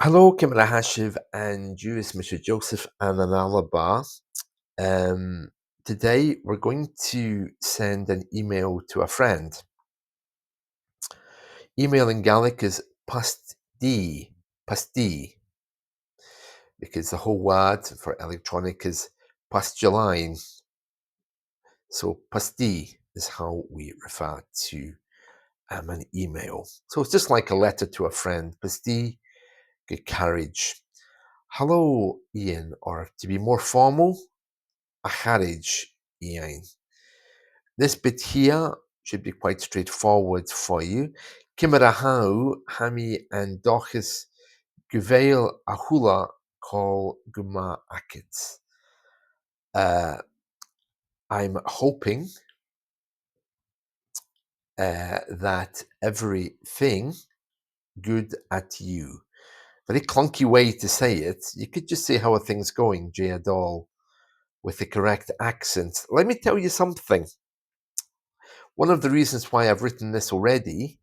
Hello, Kimra Hashiv and Jewish Mr. Joseph and Analaba. Um, Today we're going to send an email to a friend. Email in Gaelic is pasti, because the whole word for electronic is pastuline. So pasti is how we refer to an email. So it's just like a letter to a friend. Pasti, good carriage. Hello, Ian, or to be more formal, a carriage, Ian. This bit here should be quite straightforward for you. Kimera hau, hami and dochis guveil ahula call guma akit. I'm hoping that everything good at you. Very clunky way to say it. You could just say how are things going, Jay Adol, with the correct accent. Let me tell you something. One of the reasons why I've written this already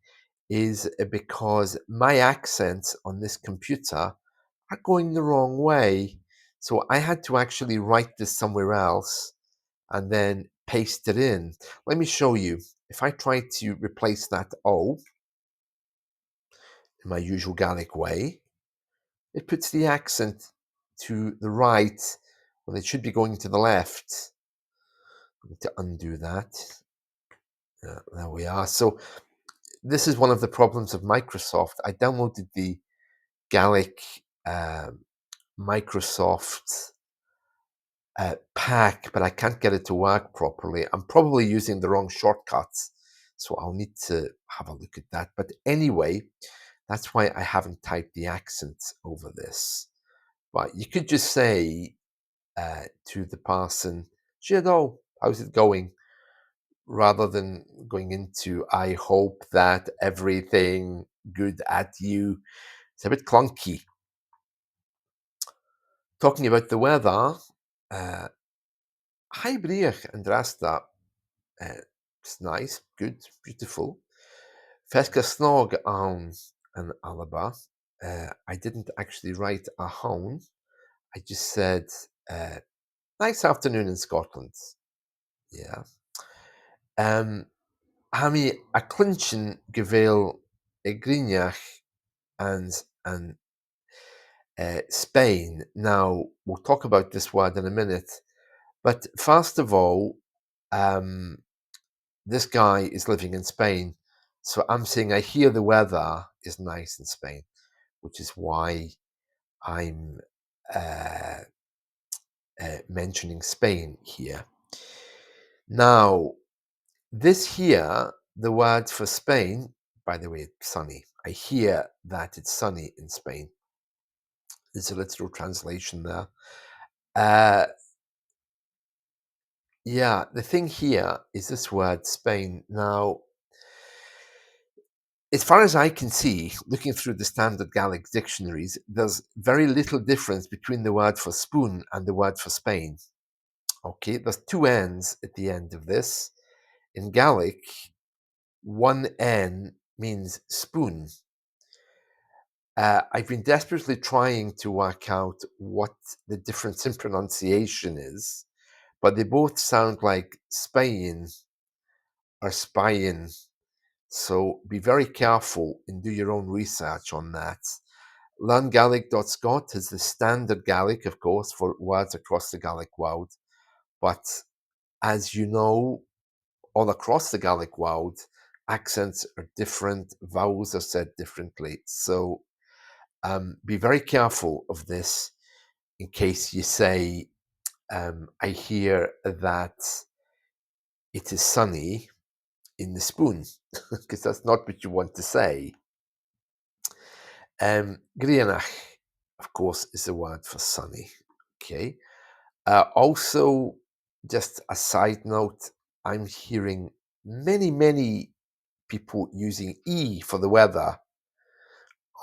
is because my accents on this computer are going the wrong way. So I had to actually write this somewhere else and then paste it in. Let me show you. If I try to replace that O in my usual Gaelic way, it puts the accent to the right when it should be going to the left. I need to undo that. There we are. So this is one of the problems of Microsoft. I downloaded the Gaelic Microsoft pack, but I can't get it to work properly. I'm probably using the wrong shortcuts, so I'll need to have a look at that. But anyway, that's why I haven't typed the accents over this. But you could just say to the person, Jado, how's it going? Rather than going into, I hope that everything good at you. It's a bit clunky. Talking about the weather, hi Briach and Rasta. It's nice, good, beautiful. Fesca snog on an Alaba. I didn't actually write a hone. I just said nice afternoon in Scotland. Yeah. Hami a clinchin geveil e Grignach and Spain. Now we'll talk about this word in a minute, but first of all, um, this guy is living in Spain, so I'm saying I hear the weather is nice in Spain, which is why I'm uh, mentioning Spain here. Now, this here, the word for Spain, by the way, it's sunny. I hear that it's sunny in Spain. There's a literal translation there. Uh, yeah, the thing here is this word Spain. Now, as far as I can see, looking through the standard Gaelic dictionaries, there's very little difference between the word for spoon and the word for Spain. Okay, there's two N's at the end of this. In Gaelic, one N means spoon. I've been desperately trying to work out what the difference in pronunciation is, but they both sound like Spain or spying. So be very careful and do your own research on that. LearnGaelic.scot is the standard Gaelic, of course, for words across the Gaelic world. But as you know, all across the Gaelic world, accents are different, vowels are said differently. So be very careful of this in case you say, I hear that it is sunny in the spoon, because that's not what you want to say. Grianach, of course, is the word for sunny. Okay. Also, just a side note, I'm hearing many people using E for the weather.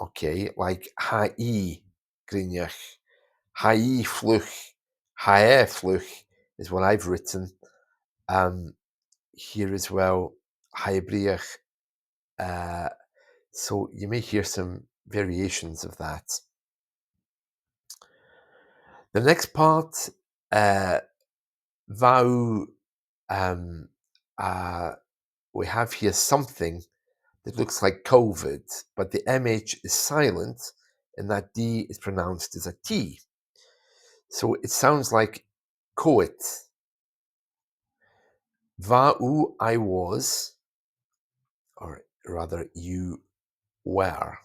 Okay, like ha-e, Grianach, ha-e fluch, ha-e fluch is what I've written. Here as well, ha-e so you may hear some variations of that. The next part, thou, um, uh, we have here something that looks like COVID, but the MH is silent and that D is pronounced as a T. So it sounds like coet. Va'u, I was, or rather you were.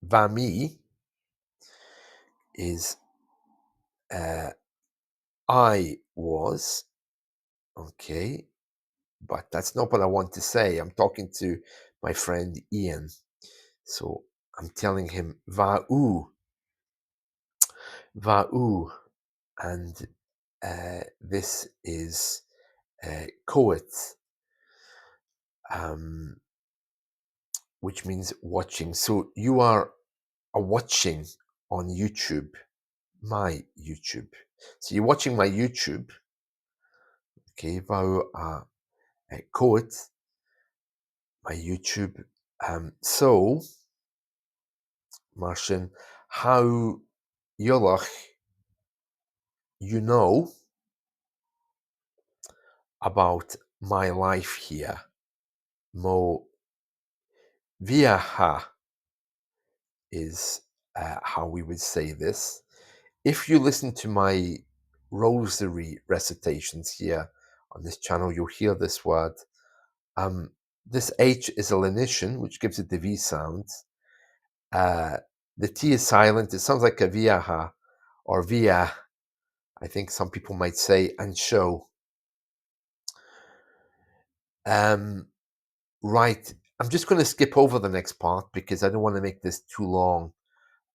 Vami is I was, okay, but that's not what I want to say. I'm talking to my friend Ian. So I'm telling him va'u, va'u, and this is coet, um, which means watching. So you are watching on YouTube, my YouTube. So you're watching my YouTube, okay, va'u coet, my YouTube. So, Martian, how Yolach, you know about my life here. Mo viaha is how we would say this. If you listen to my rosary recitations here on this channel, you'll hear this word. This H is a lenition, which gives it the V sound. The T is silent. It sounds like a viaha or via, I think some people might say, and show. Right. I'm just going to skip over the next part because I don't want to make this too long.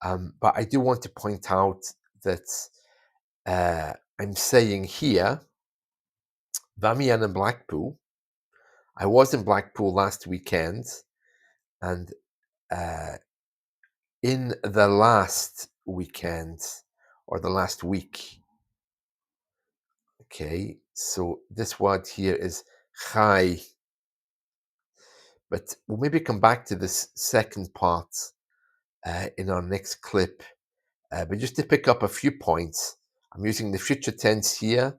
But I do want to point out that I'm saying here, Vamian and Blackpool. I was in Blackpool last weekend, and in the last weekend or the last week, okay, so this word here is chai, but we'll maybe come back to this second part in our next clip. But just to pick up a few points, I'm using the future tense here,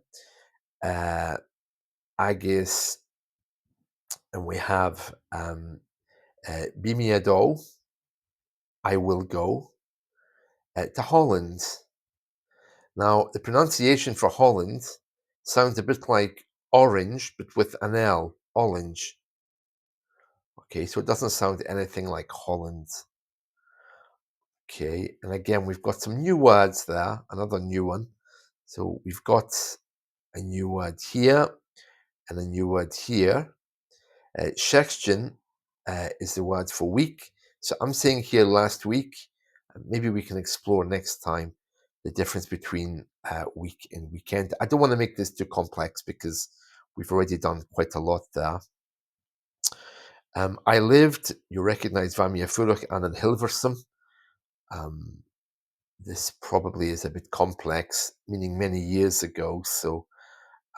agis, and we have bimiado, I will go, to Holland. Now, the pronunciation for Holland sounds a bit like orange, but with an L, orange. Okay, so it doesn't sound anything like Holland. Okay, and again, we've got some new words there, another new one. So we've got a new word here and a new word here. Section is the word for week. So I'm saying here last week. Maybe we can explore next time the difference between week and weekend. I don't want to make this too complex because we've already done quite a lot there. I lived, you recognize Vamia Furuk and in Hilversum. This probably is a bit complex, meaning many years ago. So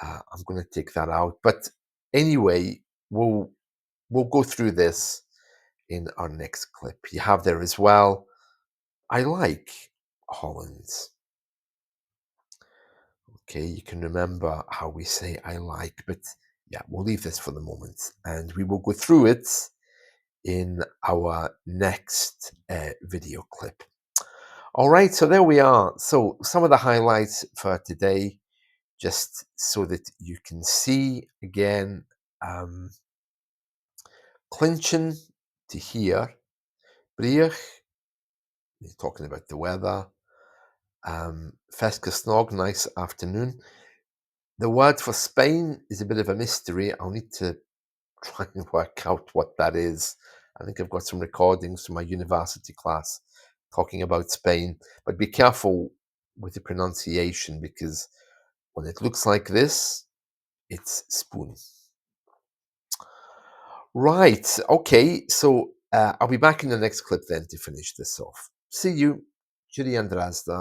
I'm going to take that out. But anyway, we'll go through this in our next clip. You have there as well. I like Holland. Okay, you can remember how we say I like, but yeah, we'll leave this for the moment and we will go through it in our next video clip. All right, so there we are. So some of the highlights for today, just so that you can see again, clinching to here, Briach, talking about the weather, Fesca Snog, nice afternoon. The word for Spain is a bit of a mystery. I'll need to try and work out what that is. I think I've got some recordings from my university class talking about Spain, but be careful with the pronunciation because when it looks like this, it's spoon. Right, okay, so I'll be back in the next clip then to finish this off. See you. Judy Andrasda.